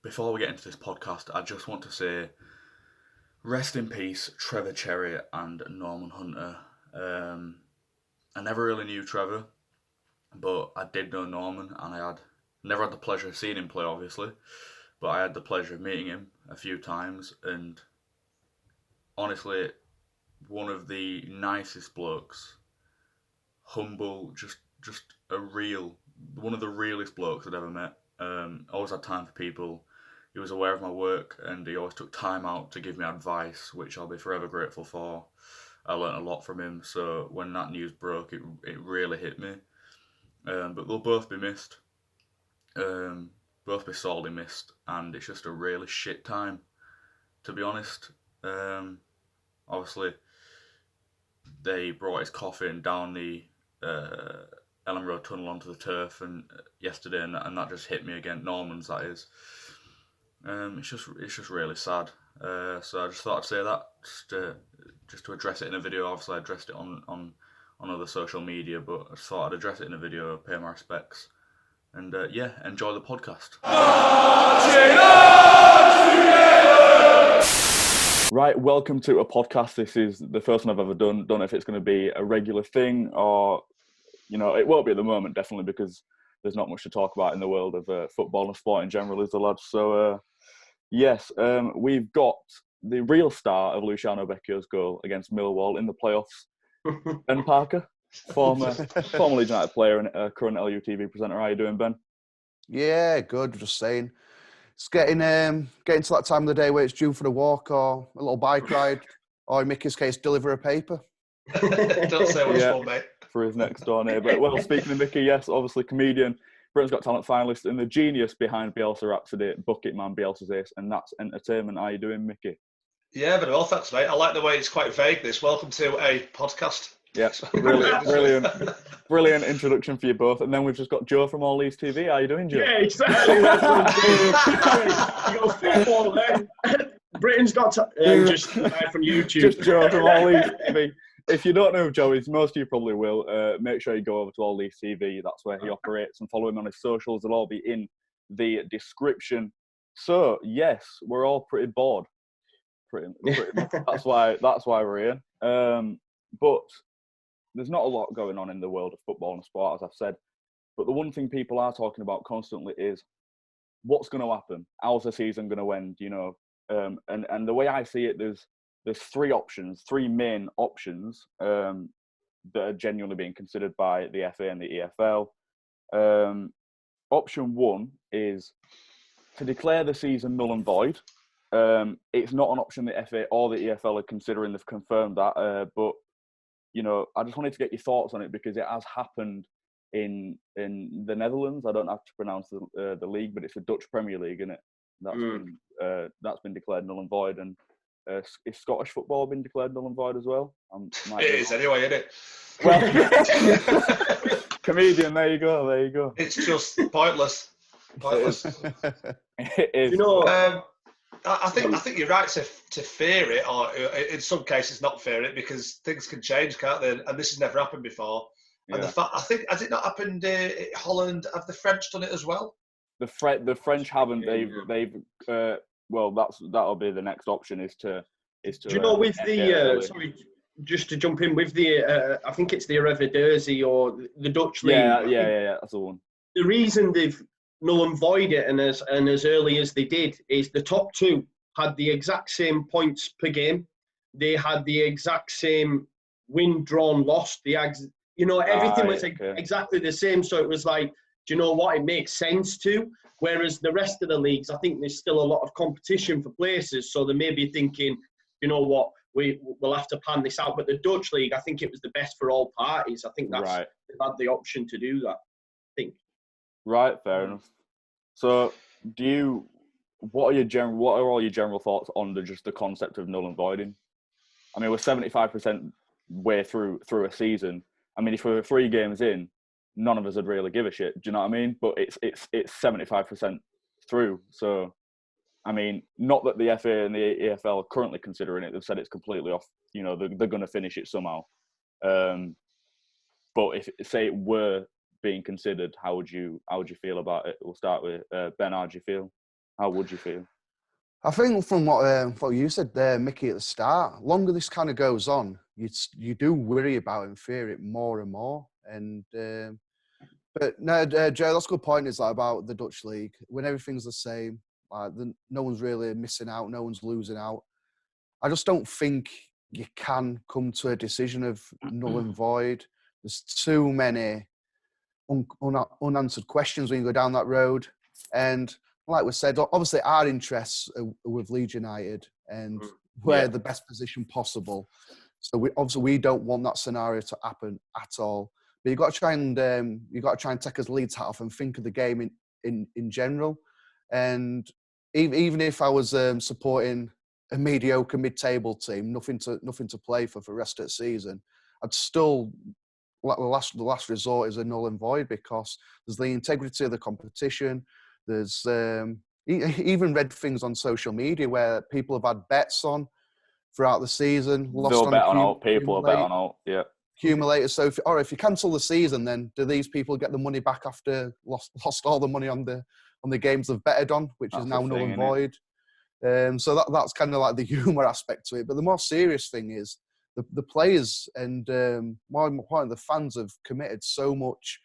before we get into this podcast, I just want to say rest in peace, Trevor Cherry and Norman Hunter. I never really knew Trevor, but I did know Norman, and I had never had the pleasure of seeing him play, obviously, but I had the pleasure of meeting him a few times, and honestly, one of the nicest blokes, humble, just a real, one of the realest blokes I'd ever met. Always had time for people. He was aware of my work, and he always took time out to give me advice, which I'll be forever grateful for. I learnt a lot from him, so when that news broke, it really hit me. But they'll both be missed. Both be sorely missed, and it's just a really shit time, to be honest. Obviously, they brought his coffin down the Ellen Road tunnel onto the turf, and yesterday, and that just hit me again. Norman's, that is. It's just really sad. So I just thought I'd say that just to address it in a video. Obviously, I addressed it on other social media, but I just thought I'd address it in a video, pay my respects, and enjoy the podcast. Right, welcome to a podcast. This is the first one I've ever done. Don't know if it's going to be a regular thing or, it won't be at the moment, definitely, because there's not much to talk about in the world of football and sport in general, is the lads. So, yes, we've got the real star of Luciano Becchio's goal against Millwall in the playoffs, Ben Parker, former Leeds United player and current LUTV presenter. How are you doing, Ben? Yeah, good. Just saying. It's getting to that time of the day where it's due for a walk or a little bike ride, or in Micky's case, deliver a paper. Don't say which one, mate. For his next door neighbour. Well, speaking of Mickey, yes, obviously comedian, Britain's Got Talent finalist, and the genius behind Bielsa Rhapsody, Bucket Man Bielsa's Ace, and that's entertainment. How are you doing, Mickey? Yeah, very well, thanks, mate. I like the way it's quite vague, this. Welcome to a podcast. Yes, brilliant introduction for you both. And then we've just got Joe from All Leeds TV. How are you doing, Joe? Yeah, exactly. That's what I'm doing. You got football then. Britain's Got just live from YouTube. Just Joe from All Leeds TV. If you don't know who Joe is, most of you probably will. Make sure you go over to All Leeds TV. That's where he operates, and follow him on his socials. They'll all be in the description. So yes, we're all pretty bored. Pretty much. That's why we're here. But there's not a lot going on in the world of football and sport, as I've said. But the one thing people are talking about constantly is what's going to happen. How's the season going to end? And the way I see it, there's three main options that are genuinely being considered by the FA and the EFL. Option one is to declare the season null and void. It's not an option the FA or the EFL are considering. They've confirmed that, but I just wanted to get your thoughts on it because it has happened in the Netherlands. I don't have to pronounce the league, but it's the Dutch Premier League, isn't it? That's been declared null and void. And is Scottish football been declared null and void as well? It is anyway, isn't it? Well, comedian, there you go. It's just pointless. It is. I think you're right to fear it, or in some cases not fear it, because things can change, can't they? And this has never happened before. Yeah. And I think, has it not happened in Holland? Have the French done it as well? The French haven't. They've. Well, that'll be the next option. Is to. Do you know with the sorry, just to jump in with the I think it's the Eredivisie or the Dutch league. Yeah, that's the one. The reason they've null and void it and as early as they did is the top two had the exact same points per game. They had the exact same win, drawn, lost. Everything was exactly the same. So it was like, do you know what? It makes sense to. Whereas the rest of the leagues, I think there's still a lot of competition for places. So they may be thinking, you know what, we'll have to plan this out. But the Dutch league, I think it was the best for all parties. I think they've had the option to do that, I think. Right, fair enough. So, what are all your general thoughts on the concept of null and voiding? I mean, we're 75% way through a season. I mean, if we were 3 games in, none of us would really give a shit. Do you know what I mean? But it's 75% through. So, I mean, not that the FA and the EFL are currently considering it. They've said it's completely off. They're going to finish it somehow. But if say it were being considered, how would you feel about it? We'll start with Ben. How do you feel? How would you feel? I think from what you said there, Mickey, at the start, longer this kind of goes on, you do worry about it and fear it more and more. And but no, Joe, that's a good point. Is like about the Dutch league when everything's the same, like no one's really missing out, no one's losing out. I just don't think you can come to a decision of null and void. There's too many unanswered questions when you go down that road. And like we said, obviously our interests are with Leeds United and we're the best position possible. So we don't want that scenario to happen at all. But you've got to try and take his Leeds hat off and think of the game in general. And even if I was supporting a mediocre mid-table team, nothing to play for the rest of the season, I'd still, the last resort is a null and void because there's the integrity of the competition. There's even read things on social media where people have had bets on throughout the season. They'll bet on out. People will bet on out. Yeah. Accumulators. So if you cancel the season, then do these people get the money back after lost all the money on the games they've betted on, which is now null and void? So that's kind of like the humour aspect to it. But the more serious thing is the players and more importantly, the fans have committed so much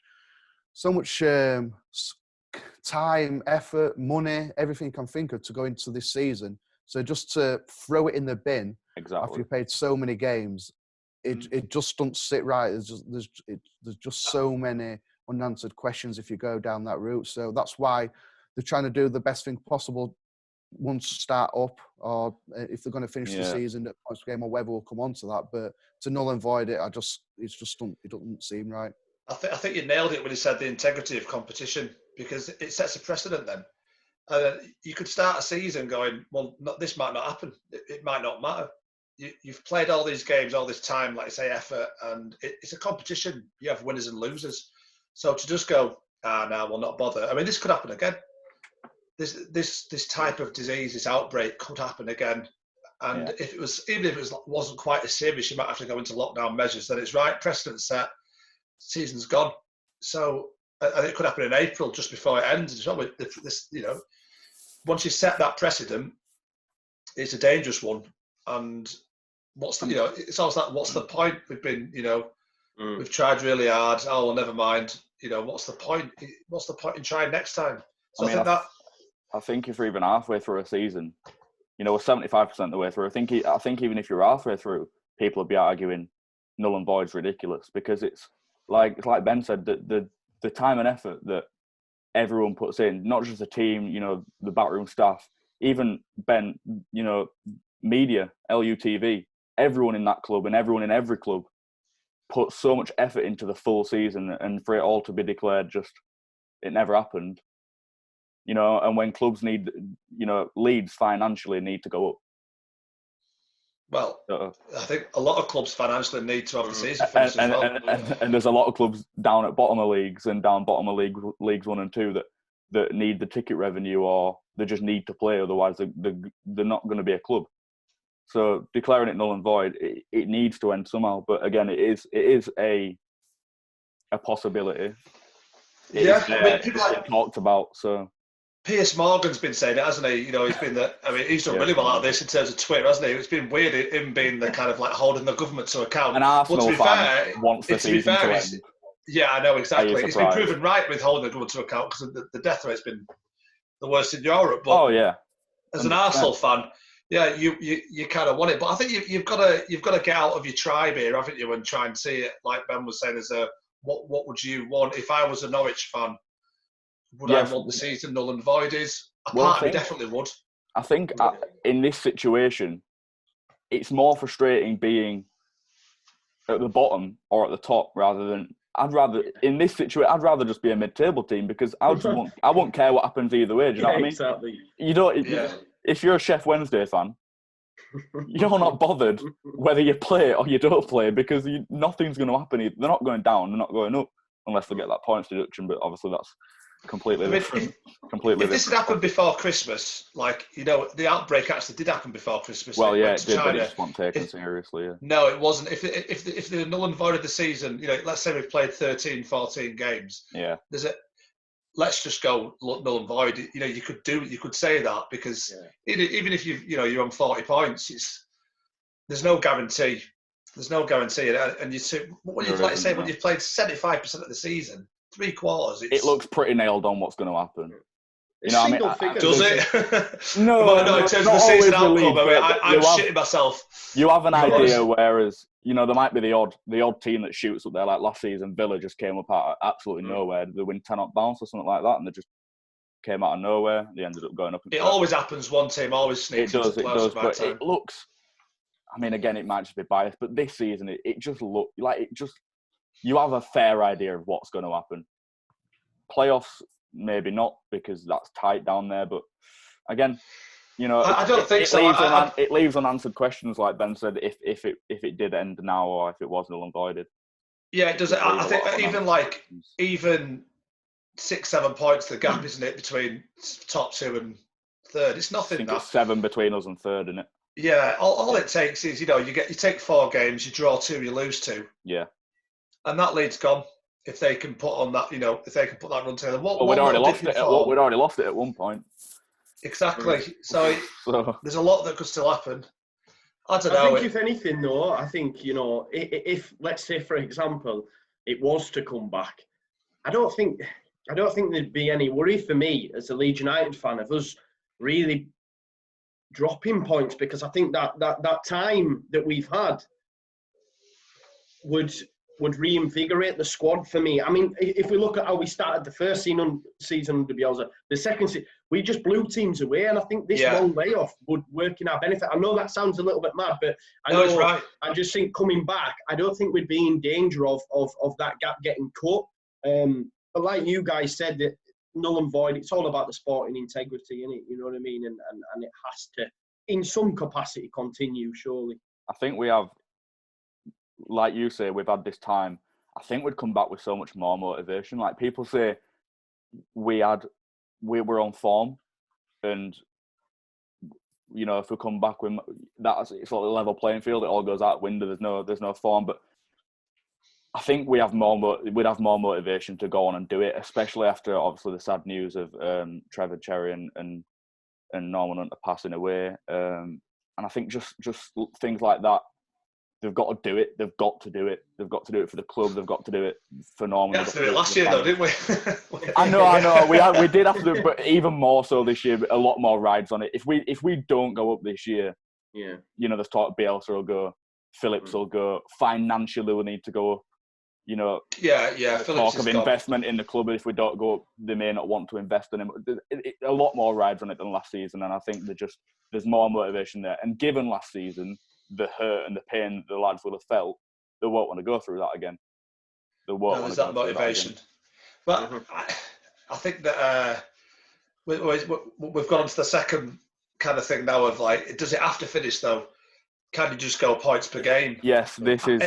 time, effort, money, everything you can think of to go into this season. So just to throw it in the bin after you played so many games, it just doesn't sit right. There's just so many unanswered questions if you go down that route. So that's why they're trying to do the best thing possible once start up, or if they're going to finish the season at points per game or whether we'll come on to that. But to null and void it, it doesn't seem right. I think you nailed it when you said the integrity of competition, because it sets a precedent then. You could start a season going, well, this might not happen. It might not matter. You've played all these games, all this time, like I say, effort, and it's a competition. You have winners and losers. So to just go, no, we'll not bother. I mean, this could happen again. This type of disease, this outbreak could happen again. And if it wasn't quite as serious, you might have to go into lockdown measures. Then it's right, precedent set, season's gone. So it could happen in April, just before it ends. Once you set that precedent, it's a dangerous one. And it's always like, what's the point? We've been, we've tried really hard. Oh, well, never mind. What's the point? What's the point in trying next time? So I think if we're even halfway through a season, we're 75% of the way through. I think even if you're halfway through, people will be arguing null and void's ridiculous, because it's like Ben said, the time and effort that everyone puts in, not just the team, the backroom staff, even Ben, media, LUTV, everyone in that club and everyone in every club put so much effort into the full season, and for it all to be declared just, it never happened. And when clubs need, Leeds financially need to go up. Well, I think a lot of clubs financially need to have the season finished as well. And there's a lot of clubs down at bottom of leagues and down bottom of leagues 1 and 2 that need the ticket revenue, or they just need to play, otherwise they're not going to be a club. So declaring it null and void, it needs to end somehow. But again, it is a possibility. People talked about. So Piers Morgan's been saying it, hasn't he? He's been he's done really well out of this in terms of Twitter, hasn't he? It's been weird him being the kind of like holding the government to account. An Arsenal fan wants the season to end. Yeah, I know exactly. It's been proven right with holding the government to account, because the death rate's been the worst in Europe. But as an Arsenal fan, you kind of want it. But I think you've got to get out of your tribe here, haven't you, and try and see it, like Ben was saying, as a what would you want? If I was a Norwich fan, would I want the season null and voided? Part of me definitely would. I think in this situation, it's more frustrating being at the bottom or at the top rather than. I'd rather just be a mid-table team, because I won't care what happens either way. Do you know what I mean? Exactly. If you're a Chef Wednesday fan, you're not bothered whether you play or you don't play, because nothing's going to happen. They're not going down, they're not going up, unless they get that points deduction. But obviously that's completely different. If this had happened before Christmas, the outbreak actually did happen before Christmas. Well, it did, but it just wasn't taken seriously. Yeah. No, it wasn't. If they null and voided the season, let's say we've played 13, 14 games. Yeah. let's just go null and void. You know, you could say that because even if you're on 40 points, there's no guarantee. There's no guarantee, and you see when you've played 75% of the season, 3 quarters. It looks pretty nailed on what's going to happen. You know, what I mean, does it? No, in terms of the season outcome, I'm shitting myself. You have an idea, whereas there might be the odd team that shoots up there. Like last season, Villa just came up out of absolutely nowhere. They win 10 off bounce or something like that, and they just came out of nowhere. They ended up going up. It always happens. One team always sneaks. It does, but it looks. I mean, again, it might just be biased, but this season it just looked like you have a fair idea of what's going to happen. Playoffs, maybe not, because that's tight down there. But again, I don't think so. It leaves unanswered questions, like Ben said, if it did end now or if it was null and voided. Yeah, it does. I think even 6-7 points the gap, isn't it, between top 2 and third? It's nothing. It's 7 between us and third, isn't it? Yeah, all it takes is you take 4 games, you draw 2, you lose 2. Yeah, and that lead's gone. If they can put on that, if they can put that run together. We'd already lost it at one point. Exactly. So there's a lot that could still happen. I don't know. I think if anything, though, if let's say, for example, it was to come back, I don't think there'd be any worry for me as a Leeds United fan of us really dropping points, because I think that time that we've had would reinvigorate the squad for me. I mean, if we look at how we started the first season under Bielsa, the second season, we just blew teams away, and I think this long layoff would work in our benefit. I know that sounds a little bit mad, but it's right. I just think coming back, I don't think we'd be in danger of that gap getting cut. But like you guys said, that null and void, it's all about the sporting integrity, innit? You know what I mean? And it has to, in some capacity, continue, surely. I think we have, like you say, we've had this time. I think we'd come back with so much more motivation. Like people say, we were on form, and if we come back with that's it's sort of a level playing field. It all goes out the window. There's no form, but I think we'd have more motivation to go on and do it, especially after obviously the sad news of Trevor Cherry and Norman Hunter passing away. And I think just things like that. They've got to do it. They've got to do it. They've got to do it for the club. They've got to do it for Norman. We had to do it last year, though, didn't we? I know. We did have to do it, but even more so this year. A lot more rides on it. If we don't go up this year, there's talk Bielsa will go, Phillips will go. Financially, we'll need to go up. Phillips talk of investment in the club. If we don't go up, they may not want to invest in him. A lot more rides on it than last season, and I think there's more motivation there. And given last season, the hurt and the pain the lads would have felt, they won't want to go through that again. They won't. There's that motivation. But I think that we've gone on to the second kind of thing now of like, does it have to finish though? Can you just go points per game? Yes, this is.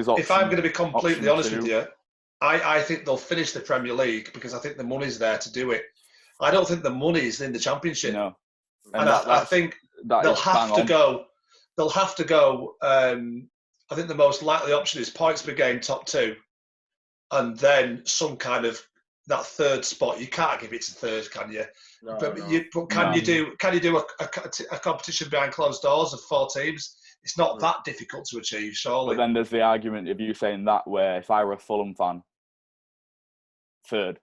If I'm going to be completely honest with you, I think they'll finish the Premier League because I think the money's there to do it. I don't think the money is in the Championship. No, and I think they'll have to go. They'll have to go. I think the most likely option is points per game, top 2, and then some kind of that third spot. You can't give it to third, can you? No, Can you do a competition behind closed doors of 4 teams? It's not that difficult to achieve, surely. But then there's the argument of you saying that, where if I were a Fulham fan, third,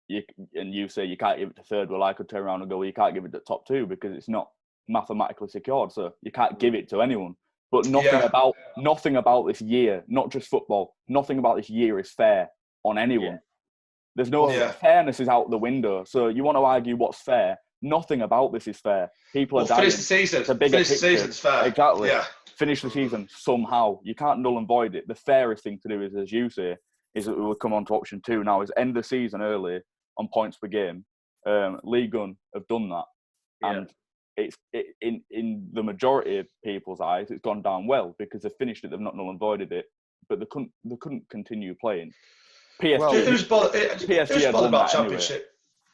and you say you can't give it to third, well, I could turn around and go, well, you can't give it to top 2 because it's not mathematically secured, so you can't give it to anyone. But nothing about this year, not just football, nothing about this year is fair on anyone. There's no fairness is out the window. So you want to argue what's fair? Nothing about this is fair. People are dying. Finish the season. Finish the season's fair. Exactly. Yeah. Finish the season somehow. You can't null and void it. The fairest thing to do is, as you say, is that we will come on to option 2 now, is end the season early on points per game. League One have done that. And it's in the majority of people's eyes, it's gone down well because they've finished it. They've not null and voided it, but they couldn't continue playing. PSG, Who's bothered had won about that Championship? Anyway.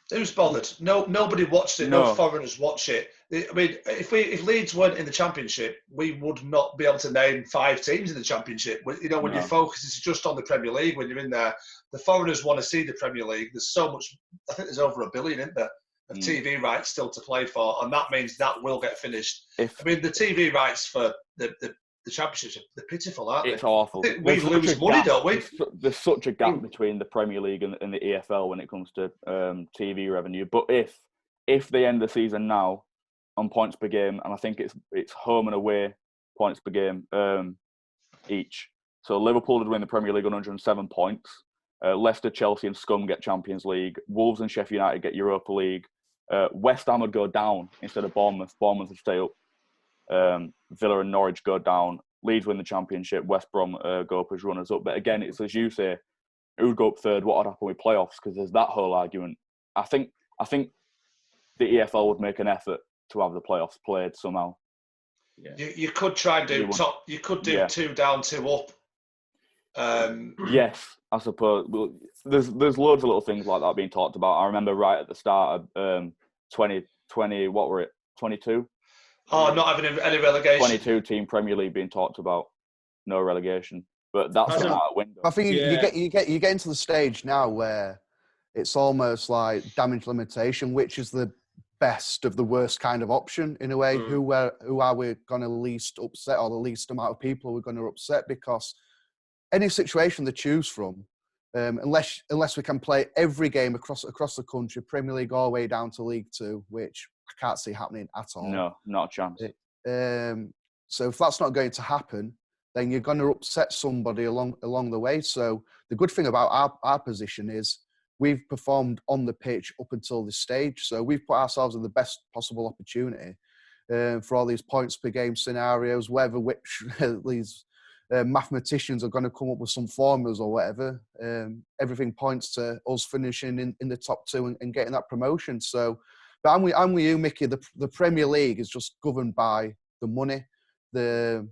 Who's bothered? No, nobody watched it. No foreigners watch it. I mean, if Leeds weren't in the Championship, we would not be able to name 5 teams in the Championship. You know, when your focus is just on the Premier League, when you're in there, the foreigners want to see the Premier League. There's so much. I think there's over 1 billion, isn't there, of TV rights still to play for, and that means that will get finished. I mean, the TV rights for the Championship, they're pitiful, aren't they? It's awful. We lose money, don't we? There's such a gap between the Premier League and the EFL when it comes to TV revenue. But if they end the season now on points per game, and I think it's home and away points per game each. So Liverpool would win the Premier League on 107 points. Leicester, Chelsea, and Scum get Champions League. Wolves and Sheffield United get Europa League. West Ham would go down instead of Bournemouth. Bournemouth would stay up. Villa and Norwich go down. Leeds win the Championship. West Brom go up as runners up. But again, it's as you say, who would go up third? What would happen with playoffs? Because there's that whole argument. I think the EFL would make an effort to have the playoffs played somehow. Yeah. You could try and do top. You could do 2 down, 2 up. Yes, I suppose. Well, there's loads of little things like that being talked about. I remember right at the start of 2020, what were it? 22. Oh, not having any relegation. 22 team Premier League being talked about, no relegation, but that's out of window. I think you get into the stage now where it's almost like damage limitation, which is the best of the worst kind of option in a way. Who are we going to least upset, or the least amount of people we're going to upset? Because any situation they choose from, unless we can play every game across the country, Premier League all the way down to League 2, which I can't see happening at all. No, not a chance. So if that's not going to happen, then you're going to upset somebody along the way. So the good thing about our position is we've performed on the pitch up until this stage. So we've put ourselves in the best possible opportunity for all these points per game scenarios, whether which these mathematicians are going to come up with some formulas or whatever. Everything points to us finishing in the top 2 and getting that promotion. So, but I'm with you, Mickey. The Premier League is just governed by the money. There's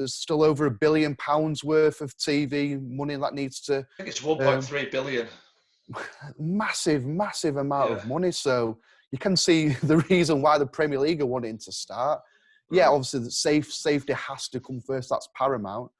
still over £1 billion worth of TV money that needs to. I think it's 1.3 billion. Massive amount of money. So you can see the reason why the Premier League are wanting to start. Yeah, obviously the safety has to come first. That's paramount.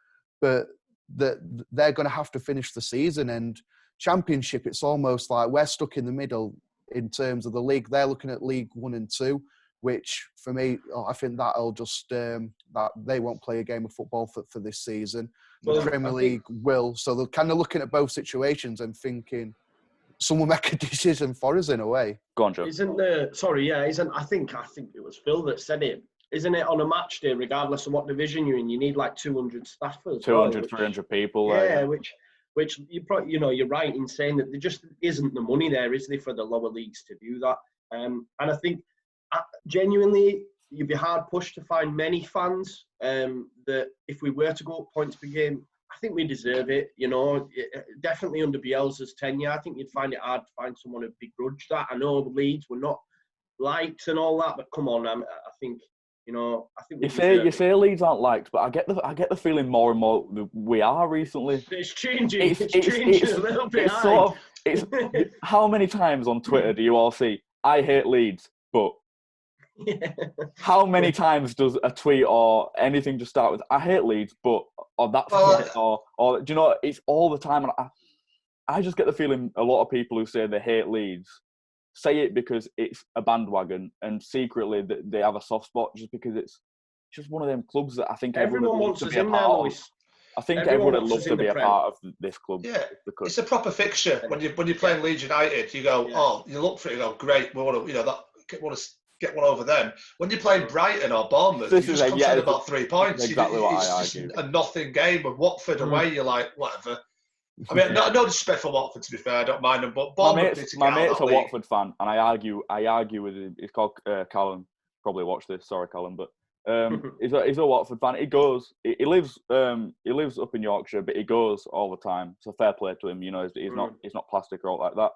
But they're going to have to finish the season. And Championship, it's almost like we're stuck in the middle in terms of the league. They're looking at League 1 and 2, which for me, I think that'll just that they won't play a game of football for this season. The Premier League will. So they're kind of looking at both situations and thinking someone make a decision for us in a way. Go on, Joe. I think it was Phil that said it. Isn't it on a match day, regardless of what division you're in, you need like 200 staffers? 300 people. Yeah, which you probably, you're right in saying that there just isn't the money there, is there, for the lower leagues to do that? And I think genuinely, you'd be hard pushed to find many fans that if we were to go up points per game, I think we deserve it. Definitely under Bielsa's tenure, I think you'd find it hard to find someone who'd begrudge that. I know the Leeds were not liked and all that, but come on, I think. I think you say Leeds aren't liked, but I get the feeling more and more we are recently. It's changing. It's changing a little bit. How many times on Twitter do you all see "I hate Leeds"? But how many times does a tweet or anything just start with "I hate Leeds"? But or that's or do you know? It's all the time, and I just get the feeling a lot of people who say they hate Leeds say it because it's a bandwagon, and secretly they have a soft spot just because it's just one of them clubs that I think everyone wants to be a part of. I think everyone would love to be a part of this club. Yeah, it's a proper fixture. When you're playing Leeds United, you go, you look for it, you go, great, we want to get one over them. When you're playing Brighton or Bournemouth, you're just concerned about 3 points. Exactly what I argue. It's just a nothing game. With Watford away, you're like, whatever. I mean, no disrespect for Watford, to be fair. I don't mind them, but my mate's a Watford fan, and I argue with him. He's called Callum. Probably watched this. Sorry, Callum, but he's a Watford fan. He goes. He lives up in Yorkshire, but he goes all the time. So fair play to him. He's not plastic or all like that.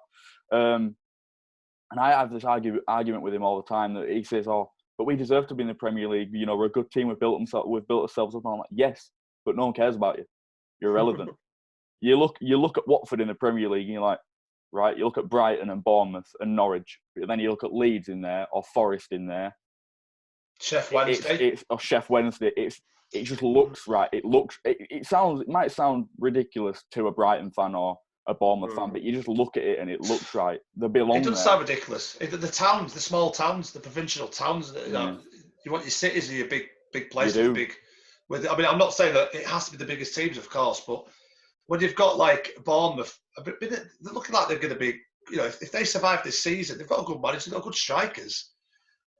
And I have this argument with him all the time that he says, "Oh, but we deserve to be in the Premier League. We're a good team. We've built ourselves up." And I'm like, "Yes, but no one cares about you. You're irrelevant." You look at Watford in the Premier League and you're like, right? You look at Brighton and Bournemouth and Norwich, but then you look at Leeds in there or Forest in there. Chef Wednesday. Or Chef Wednesday. It just looks right. It might sound ridiculous to a Brighton fan or a Bournemouth fan, but you just look at it and it looks right. They belong. It doesn't sound ridiculous. The towns, the small towns, the provincial towns. You want your cities and your big places. I mean, I'm not saying that it has to be the biggest teams, of course, but when you've got like Bournemouth, they're looking like they're going to be. You know, if they survive this season, they've got a good manager, they've got good strikers.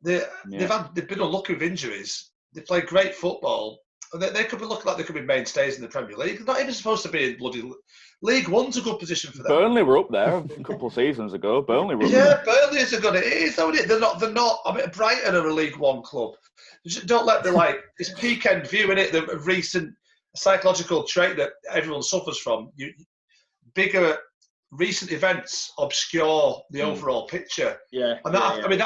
They've been unlucky with injuries. They play great football. They could be looking like they could be mainstays in the Premier League. They're not even supposed to be in bloody League One's a good position for them. Burnley were up there a couple of seasons ago. Burnley were up there. Burnley is a good. It is, though, isn't it? They're not. I mean, Brighton are a League One club. Don't let it's peak end view, isn't it? The recent psychological trait that everyone suffers from. Bigger recent events obscure the overall picture. I mean,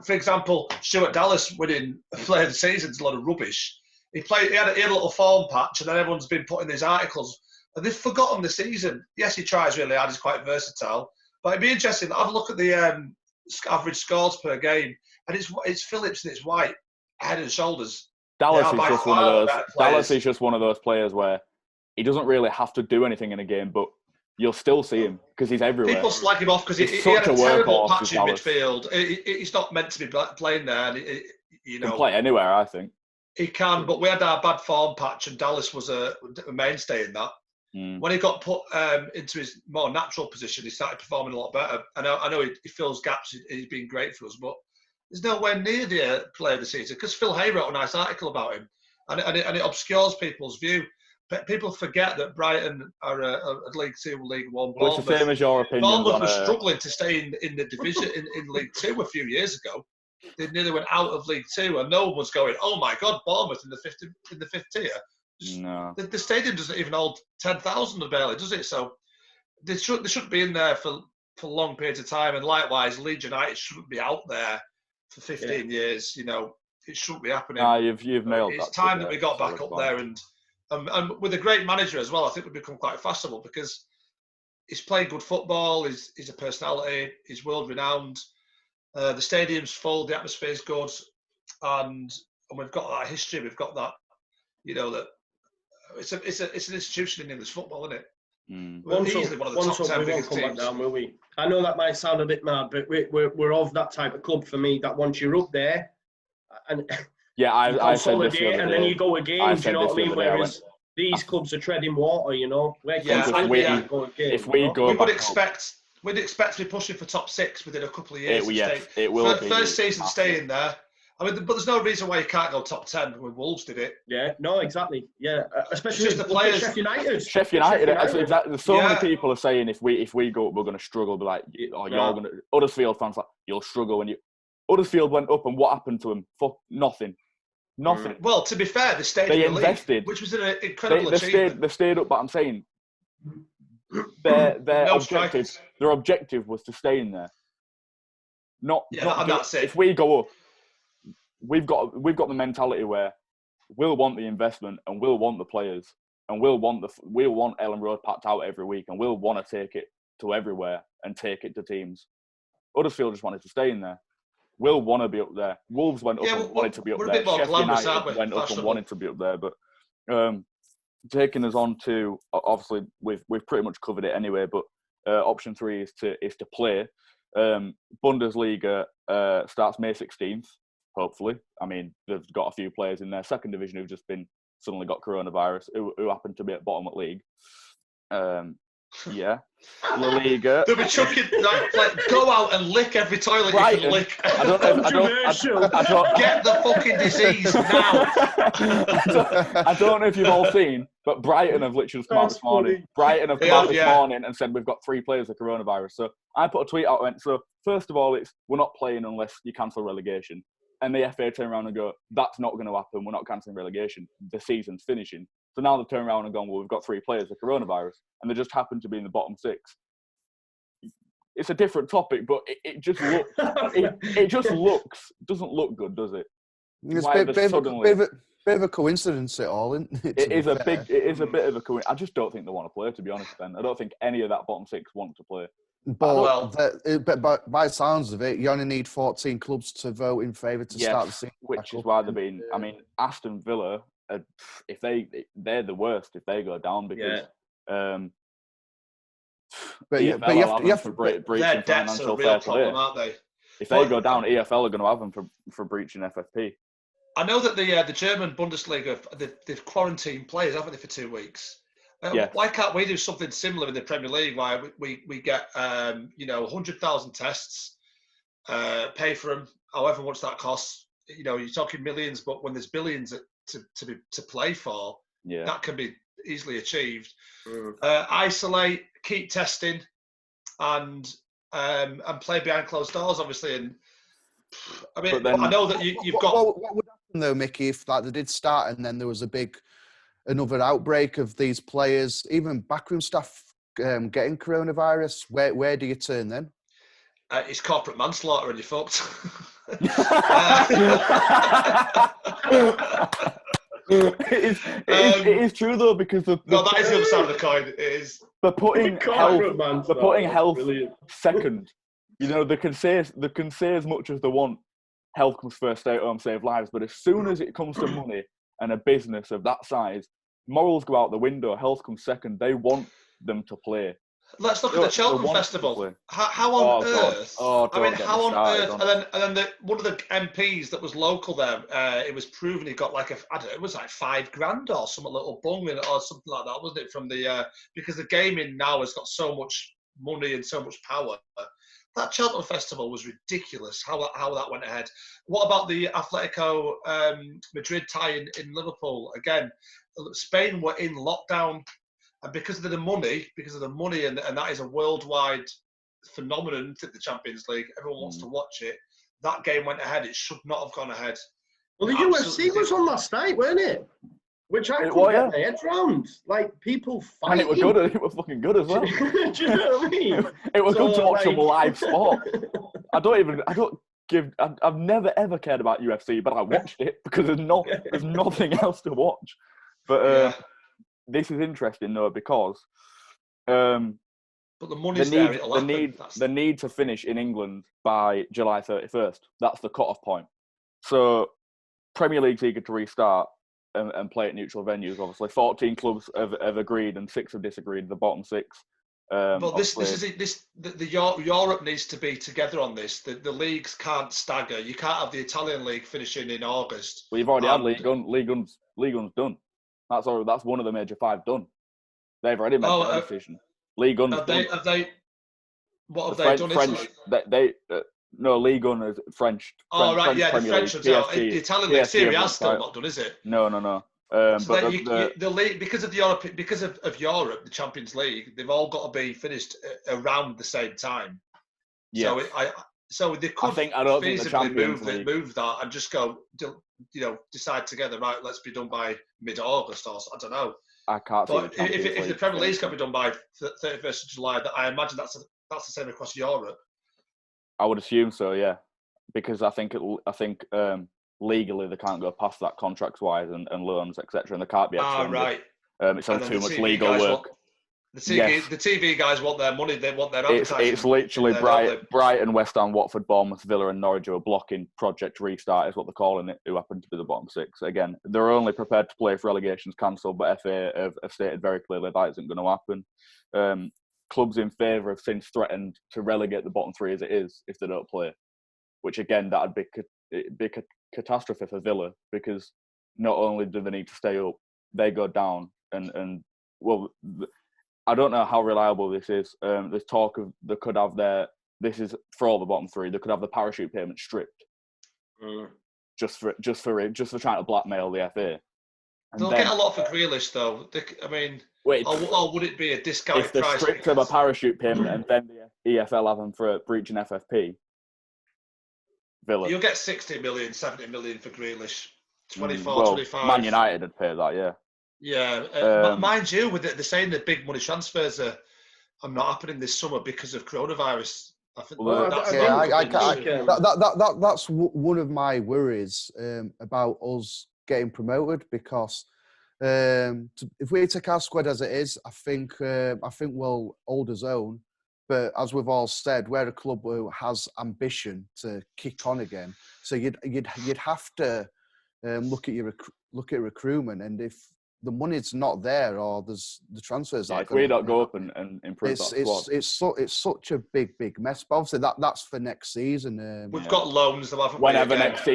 for example, Stuart Dallas winning Player of the Season is a lot of rubbish. He had a little form patch, and then everyone's been putting these articles, and they've forgotten the season. Yes, he tries really hard. He's quite versatile, but it'd be interesting. Have a look at the average scores per game, and it's Phillips and it's White head and shoulders. Dallas is just one of those players where he doesn't really have to do anything in a game, but you'll still see him because he's everywhere. People slag him off because he had a terrible patch in midfield. He's not meant to be playing there. And he can play anywhere, I think. He can, but we had our bad form patch, and Dallas was a mainstay in that. When he got put into his more natural position, he started performing a lot better. I know he fills gaps. He's been great for us, but there's nowhere near the Player of the Season because Phil Hay wrote a nice article about him, and it obscures people's view. People forget that Brighton are a League Two, League One. Well, it's the same as your opinion. Bournemouth was struggling to stay in the division in League Two a few years ago. They nearly went out of League Two, and no one was going, "Oh my God, Bournemouth in the fifth tier." No, the stadium doesn't even hold 10,000 barely, does it? So they shouldn't be in there for long periods of time. And likewise, Leeds United shouldn't be out there for 15 years. You know, it shouldn't be happening. You've nailed it. It's time that we got back up there, and with a great manager as well. I think we've become quite fashionable because he's playing good football. He's a personality. He's world renowned. The stadium's full. The atmosphere's good, and we've got that history. We've got that. You know that it's an institution in English football, isn't it? We're easily one of the top 10 biggest teams. Back down, will we? I know that might sound a bit mad, but we're of that type of club for me. That once you're up there, and I said this the other day. And then you go again. Do you know what I mean? Whereas these clubs are treading water. You know, we'd expect to be pushing for top 6 within a couple of years. It will. First season, staying there. I mean, but there's no reason why you can't go top 10 when Wolves did it. Yeah, no, exactly. Yeah, especially just the players. Sheffield United. Exactly. So many people are saying if we go up, we're going to struggle. Be like, you're going to. Huddersfield fans like you'll struggle when you. Huddersfield went up, and what happened to them? For nothing. Nothing. Well, to be fair, they stayed. They invested, which was an incredible achievement. They stayed up, but I'm saying their objective was to stay in there. That's it. If we go up. We've got the mentality where we'll want the investment and we'll want the players and we'll want Ellen Road packed out every week and we'll want to take it to everywhere and take it to teams. Huddersfield just wanted to stay in there. We'll want to be up there. Wolves went up and wanted to be up there. Sheffield United went up and wanted to be up there. But taking us on to obviously we've pretty much covered it anyway. But option 3 is to play. Bundesliga starts May 16th. Hopefully. I mean, they've got a few players in their second division who've just suddenly got coronavirus, who happen to be at bottom at league. La Liga. They'll be chucking, go out and lick every toilet you can lick. I don't Get the fucking disease now. I don't know if you've all seen, but Brighton have literally come out this morning. Brighton have come out this morning and said we've got 3 players with coronavirus. So I put a tweet out and went, so first of all, we're not playing unless you cancel relegation. And the FA turn around and go, that's not going to happen. We're not cancelling relegation. The season's finishing. So now they've turned around and gone, well, we've got 3 players with coronavirus. And they just happen to be in the bottom 6. It's a different topic, but it just looks... doesn't look good, does it? It's a bit of a coincidence, it all, isn't it? It is a bit of a coincidence. I just don't think they want to play, to be honest, Ben. I don't think any of that bottom 6 want to play. But by the sounds of it, you only need 14 clubs to vote in favour to start the season. Which is why they've been. I mean, Aston Villa, if they're the worst if they go down because. But you have to their debts are a real problem, aren't they? If they go down, EFL are going to have them for breaching FFP. I know that the German Bundesliga, they've quarantined players, haven't they, for 2 weeks? Why can't we do something similar in the Premier League? Why we get 100,000 tests, pay for them, however much that costs. You're talking millions, but when there's billions to play for, that can be easily achieved. Isolate, keep testing, and play behind closed doors, obviously. And I mean, I know that you've got. What would happen though, Mickey, if they did start and then there was another outbreak of these players, even backroom staff getting coronavirus? Where do you turn then? It's corporate manslaughter, and you're fucked. It is true though, because that is the other side of the coin. It is. They're putting health second. They can say as much as they want. Health comes first, stay at home, save lives. But as soon as it comes to money and a business of that size, morals go out the window. Health comes second. They want them to play. Let's look at the Cheltenham Festival. How on earth? How on earth? And then one of the MPs that was local there, it was proven he got it was like $5,000 or some little bung or something like that, wasn't it? From the because the gaming now has got so much money and so much power. That Cheltenham Festival was ridiculous. How that went ahead. What about the Atletico Madrid tie in Liverpool? Again, Spain were in lockdown. And because of the money, and that is a worldwide phenomenon to the Champions League, everyone wants to watch it. That game went ahead. It should not have gone ahead. Well, the UFC was on last night, weren't it? Which I couldn't get my head round. Like, people fighting. And it was good. It was fucking good as well. Do you know what I mean? It was good to watch some live sport. I've never ever cared about UFC, but I watched it because there's nothing else to watch. But this is interesting though, because but the money's the need to finish in England by July 31st. That's the cut-off point. So Premier League's eager to restart and play at neutral venues. Obviously, 14 clubs have agreed and 6 have disagreed. The bottom 6. But this is it. Europe needs to be together on this. The leagues can't stagger. You can't have the Italian league finishing in August. Well, you've already had League One's done. That's one of the major 5 done. They've already made that decision. League One's done. What have they done? They no, League One is French. Right, the French ones are. The Italian league, Serie A's still not done, is it? No. So the league, because of Europe, the Champions League, they've all got to be finished around the same time. Yeah. So they could feasibly move that and just go, decide together, right, let's be done by mid-August or I don't know. I can't. But if the Premier League's got to be done by 31st of July, I imagine that's the same across Europe. I would assume so, yeah, because I think legally they can't go past that contracts-wise and loans, etc., and they can't be extended. Right. It's on too much legal work. The TV guys want their money. They want their advertising. It's literally Brighton, West Ham, Watford, Bournemouth, Villa, and Norwich are blocking Project Restart, is what they're calling it. Who happen to be the bottom 6. Again, they're only prepared to play if relegation's cancelled, but FA have stated very clearly that isn't going to happen. Clubs in favour have since threatened to relegate the bottom 3 as it is if they don't play, which again that'd be a catastrophe for Villa, because not only do they need to stay up, they go down and I don't know how reliable this is. There's talk of they could have this is for all the bottom 3. They could have the parachute payment stripped, just for trying to blackmail the FA. And they'll get a lot for Grealish though. Or would it be a discounted price? If they stripped them a parachute payment and then the EFL have them for breaching FFP, Villa. You'll get 60 million, 70 million for Grealish. 25. Man United would pay that, yeah. Yeah, mind you, they're saying the big money transfers are not happening this summer because of coronavirus. I think that's one of my worries about us getting promoted, because if we take our squad as it is, I think we'll hold our own. But as we've all said, we're a club who has ambition to kick on again. So you'd have to look at recruitment, and if the money's not there or there's the transfers, if we don't go up and improve that squad, it's such a big mess. But obviously that's for next season. We've got loans, though, haven't we? Whenever next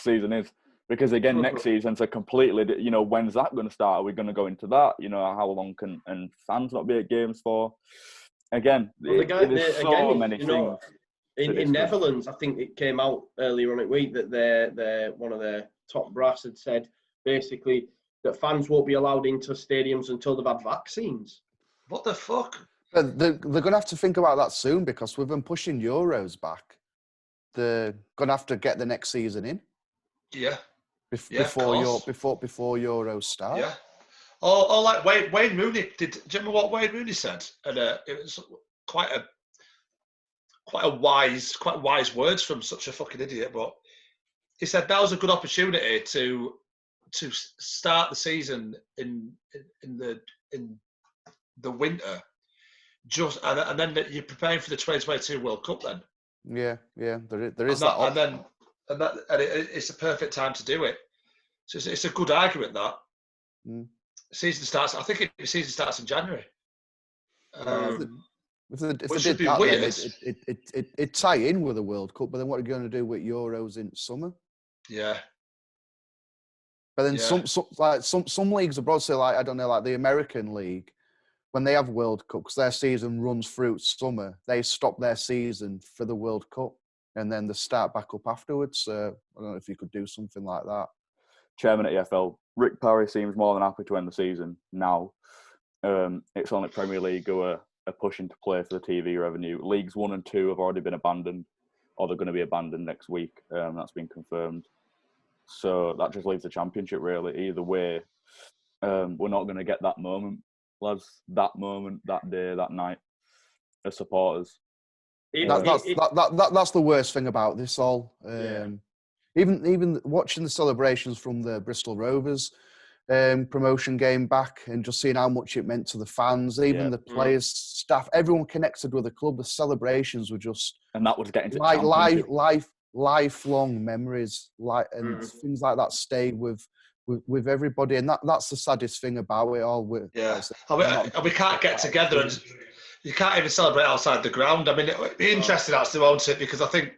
season is. Because again, next season's a completely, when's that going to start? Are we going to go into that? How long can fans not be at games for? Again, there's so many things. In Netherlands, I think it came out earlier on in the week that their one of their top brass had said basically that fans won't be allowed into stadiums until they've had vaccines. What the fuck? But they're going to have to think about that soon, because with them pushing Euros back, they're going to have to get the next season in. Yeah. Before Euros start. Yeah. Or like Wayne Rooney did. Do you remember what Wayne Rooney said? And it was quite wise words from such a fucking idiot. But he said now's a good opportunity to start the season in the winter, and then you're preparing for the 2022 World Cup. Then. Yeah. There is that. And it's a perfect time to do it. So it's a good argument that season starts. I think the season starts in January. If they which did would be that, weird. Then it'd tie in with the World Cup. But then what are you going to do with Euros in summer? Yeah. But then some leagues abroad, say like like the American League, when they have World Cup, because their season runs through summer, they stop their season for the World Cup. And then they start back up afterwards. So I don't know if you could do something like that. Chairman at EFL, Rick Parry seems more than happy to end the season now. It's only Premier League who are pushing to play for the TV revenue. Leagues 1 and 2 have already been abandoned, or they're going to be abandoned next week. That's been confirmed. So that just leaves the Championship, really. Either way, we're not going to get that moment, lads. That moment, that day, that night, as supporters. That's the worst thing about this all. Even watching the celebrations from the Bristol Rovers promotion game back, and just seeing how much it meant to the fans, even the players, staff, everyone connected with the club. The celebrations were just, and that was getting to lifelong memories, things like that stay with everybody, and that's the saddest thing about it all. And we can't get together, and you can't even celebrate outside the ground. I mean, it'd be interesting actually, won't it? Because I think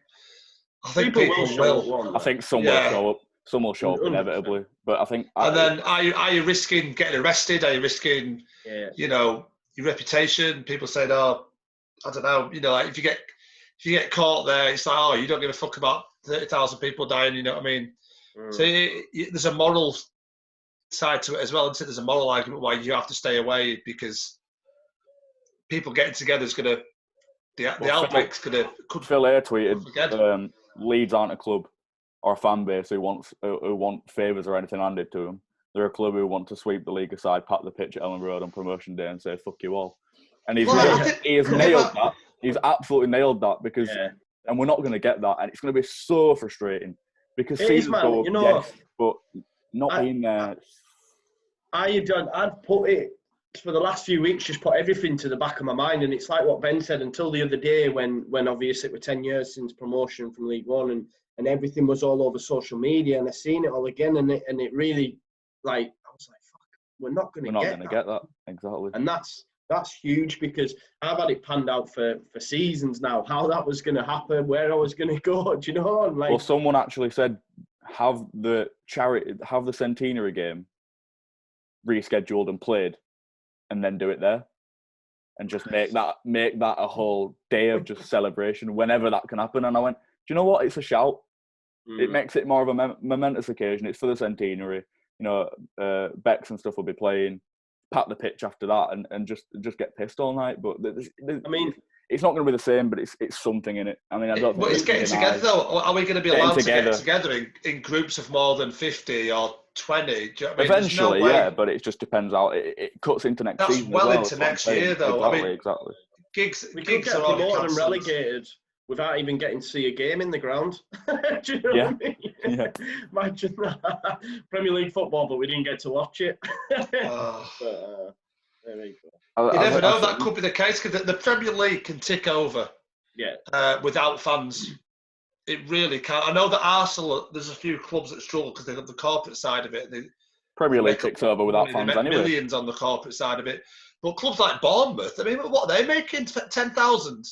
people will. I think some will show up. Some will show up inevitably. But I think. And then, are you risking getting arrested? Are you risking, your reputation? People saying, "Oh, I don't know." Like if you get caught there, it's like, "Oh, you don't give a fuck about 30,000 people dying." You know what I mean? So there's a moral side to it as well. There's a moral argument why you have to stay away, because people getting together is going to, the outbreak's going to... Phil Ayer tweeted, Leeds aren't a club or a fan base who want favours or anything handed to them. They're a club who want to sweep the league aside, pat the pitch at Ellen Road on promotion day and say, fuck you all. And he has nailed that. He's absolutely nailed that, because, and we're not going to get that. And it's going to be so frustrating, because seasons go up, yes, but not being there. I'd put it, for the last few weeks, just put everything to the back of my mind, and it's like what Ben said, until the other day when obviously it was 10 years since promotion from League One, and everything was all over social media, and I seen it all again, and it really, like, I was like, fuck, we're not going to get that. Exactly. And that's huge, because I've had it panned out for seasons now, how that was going to happen, where I was going to go, do you know? And like, well, someone actually said, have the centenary game rescheduled and played, and then do it there, and just make that a whole day of just celebration whenever that can happen. And I went, do you know what? It's a shout. It makes it more of a momentous occasion. It's for the centenary. Becks and stuff will be playing. Pat the pitch after that, and just get pissed all night. But I mean, it's not going to be the same, but it's something in it. I mean, I don't. But it's getting together though. Are we going to be allowed to get together in groups of more than 50 or 20? Do you know what I mean? Eventually, but it just depends out. It cuts into next season. That's well into next year, though. Exactly. Gigs could get promoted and relegated without even getting to see a game in the ground. Do you know what I mean? Yeah. Imagine that. Premier League football, but we didn't get to watch it. There we go. You never know. That could be the case because the Premier League can tick over. Yeah. Without fans, it really can't. I know that Arsenal, there's a few clubs that struggle because they've got the corporate side of it. Premier League ticks over without fans anyway. Millions on the corporate side of it. But clubs like Bournemouth, I mean, what are they making? 10,000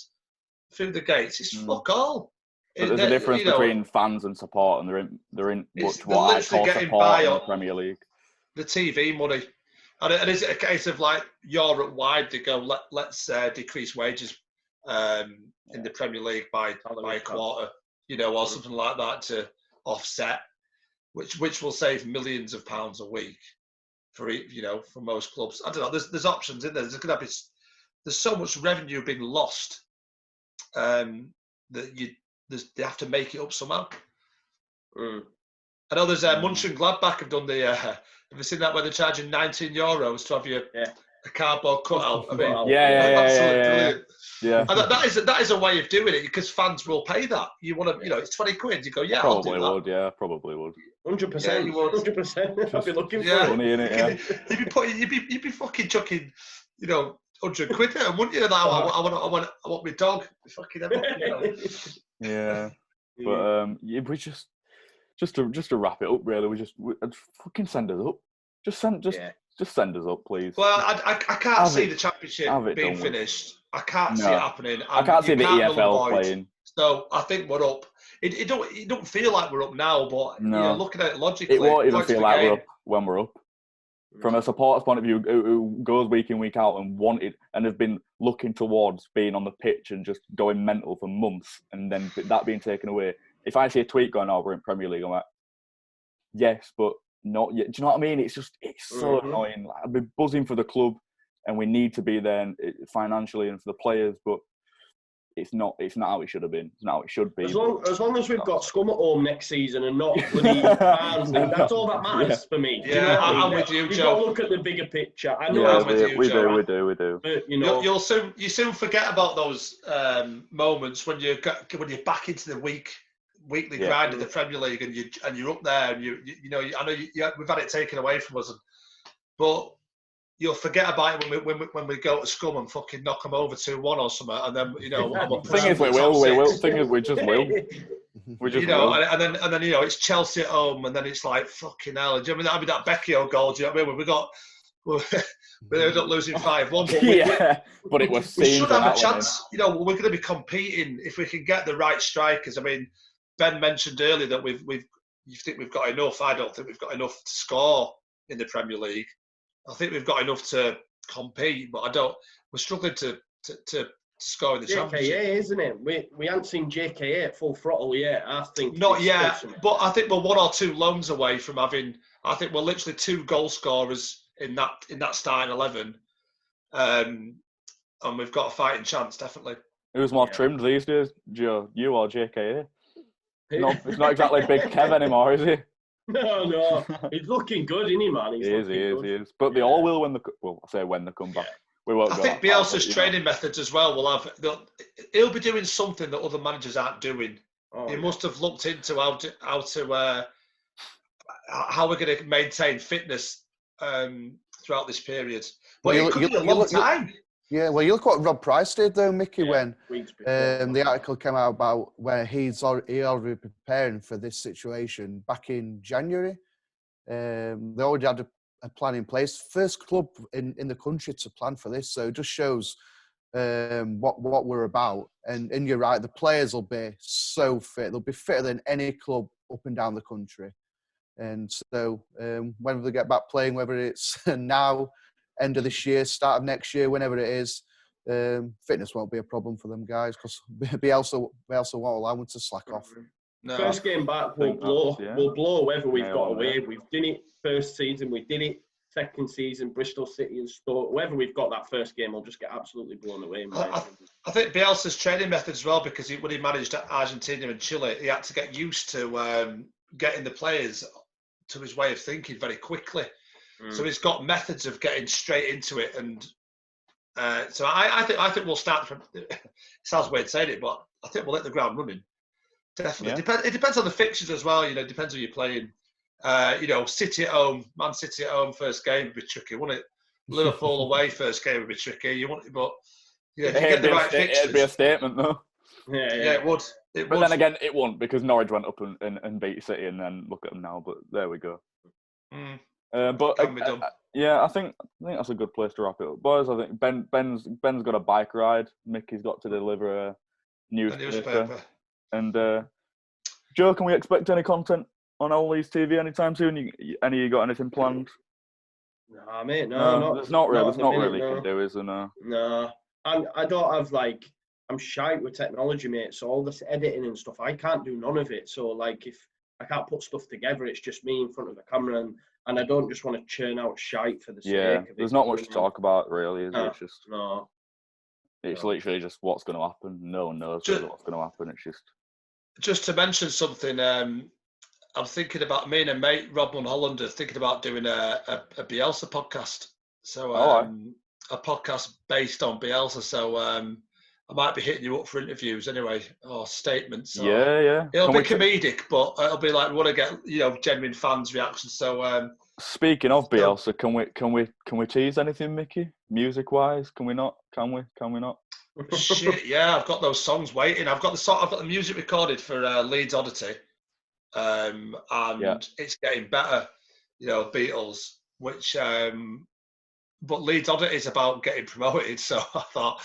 through the gates. It's fuck all. But there's a difference between fans and support, and they're in what I call support in the Premier League. The TV money. And is it a case of like Europe-wide, they go, let's decrease wages in the Premier League by a quarter, or something like that to offset, which will save millions of pounds a week for most clubs. I don't know. There's options in there. There's so much revenue being lost that they have to make it up somehow. I know there's Mönchengladbach have done the. Have you seen that where they're charging €19 to have a cardboard cutout of it? Brilliant. Yeah. And that is a way of doing it because fans will pay that. You want to, it's 20 quid. You go, yeah, probably I'll do that. would. Yeah, probably would. 100%. You would. 100%. I'd be looking for it. Money in it. You'd be fucking chucking, 100 quid there, wouldn't you? I want my dog. Fucking Yeah. But we just to wrap it up, really, we fucking send us up. Just send us up, please. Well, I can't see the championship being finished. I can't see it happening. I can't see the EFL playing. So I think we're up. It don't feel like we're up now, but looking at it logically, it won't even feel like we're up when we're up. From a supporter's point of view, who goes week in, week out and have been looking towards being on the pitch and just going mental for months, and then that being taken away. If I see a tweet going, we're in Premier League, I'm like, yes, but not yet. Do you know what I mean? It's so annoying. Like, I've been buzzing for the club, and we need to be there financially and for the players, but it's not how it should have been. It's not how it should be. As long as we've got scum at home next season and not bloody fans, that's all that matters for me. Yeah, I'm with you, Joe. You've got to look at the bigger picture. I know I'm with you, Joe. We do. But, you'll soon forget about those moments when you're back into the weekly grind of the Premier League and you're up there and I know we've had it taken away from us, but you'll forget about it when we go to Scum and fucking knock them over 2-1 or something, and then thing is we will. Thing is we just will. We just will. And then it's Chelsea at home, and then it's like fucking hell. Do you know what I mean? That'd be that Becchio goal. Do you know what I mean? We ended up losing 5-1. But it was. We should have a chance. We're going to be competing if we can get the right strikers. I mean, Ben mentioned earlier that you think we've got enough. I don't think we've got enough to score in the Premier League. I think we've got enough to compete, but we're struggling to score in the championship. JKA, isn't it? We haven't seen JKA at full throttle yet. I think not yet, but I think we're 1 or 2 loans away from having. I think we're literally 2 goal scorers in that starting 11, and we've got a fighting chance, definitely. Who's more trimmed these days, Joe? You or JKA? No, it's not exactly Big Kev anymore, is he? No. He's looking good, isn't he, man? He is. But they all will when they come back. We won't. I think Bielsa's training methods as well will have. He'll be doing something that other managers aren't doing. He must have looked into how we're going to maintain fitness throughout this period. But it could be a long time. Yeah, well, you look what Rob Price did, though, Mickey, when the article came out about where he already preparing for this situation back in January. They already had a plan in place. First club in the country to plan for this, so it just shows what we're about. And you're right, the players will be so fit. They'll be fitter than any club up and down the country. And so whenever they get back playing, whether it's now, end of this year, start of next year, whenever it is, fitness won't be a problem for them guys because Bielsa won't allow them to slack off. No. First game back, we'll blow whether we've got away. We've done it first season, we did it second season, Bristol City and Stoke. Whether we've got that first game, we'll just get absolutely blown away. I think Bielsa's training method as well, because when he managed Argentina and Chile, he had to get used to getting the players to his way of thinking very quickly. So he's got methods of getting straight into it, and so I think we'll start from. It sounds weird saying it, but I think we'll hit the ground running. Definitely, it depends on the fixtures as well. It depends who you're playing. City at home, Man City at home, first game would be tricky, wouldn't it? Liverpool away first game would be tricky. You want, but yeah, if you get the right fixtures, it'd be a statement though. Yeah, it would. But then again, it won't, because Norwich went up and beat City, and then look at them now. But there we go. But can be done. Yeah, I think that's a good place to wrap it up, boys. I think Ben's got a bike ride. Mickey's got to deliver a newspaper. And Joe, can we expect any content on All Leeds TV anytime soon? Any you got anything planned? Nah, mate. No, there's not really. There's not really no. you can do, is there? No. No, I don't have like. I'm shy with technology, mate. So all this editing and stuff, I can't do none of it. So like, if I can't put stuff together, it's just me in front of the camera, and I don't just want to churn out shite for the sake of it. There's not much to talk about, really, is it? It's just It's literally just what's going to happen. No one knows what's going to happen. It's just to mention something. I'm thinking about, me and a mate, Rob Mulholland, are thinking about doing a Bielsa podcast. So a podcast based on Bielsa. So I might be hitting you up for interviews anyway, or statements. Yeah. It'll be comedic, but it'll be like, we want to get genuine fans' reactions. So speaking of Bielsa, can we tease anything, Mickey? Music wise, can we not? Can we not? Shit, yeah, I've got those songs waiting. I've got the music recorded for Leeds Oddity, and it's getting better. Beatles, which. But Leeds Oddity is about getting promoted, so I thought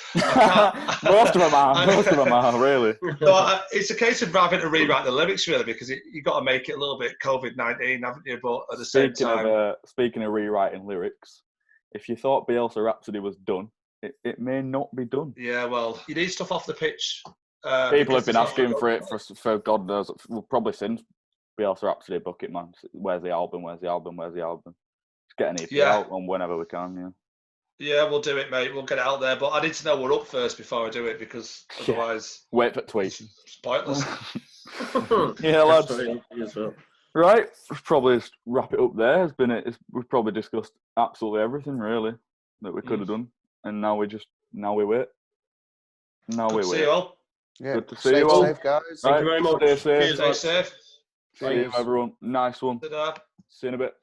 most of them are really. So it's a case of having to rewrite the lyrics, really, because you got to make it a little bit COVID-19, haven't you? But at the same time, speaking of rewriting lyrics, if you thought Bielsa Rhapsody was done, it may not be done. Yeah, well, you need stuff off the pitch. People have been asking for it for God knows, probably since Bielsa Rhapsody Bucket Man. Where's the album? Get an EP out on whenever we can, Yeah, we'll do it, mate. We'll get it out there. But I need to know we're up first before I do it, because otherwise... Wait for tweets. It's pointless. Yeah, lads. Right, we'll probably just wrap it up there. We've probably discussed absolutely everything, really, that we could have done. And now we wait. See you all. Yeah. Good to see you all. Safe, guys. Thank you very much. Stay safe. See you, everyone. Nice one. Ta-da. See you in a bit.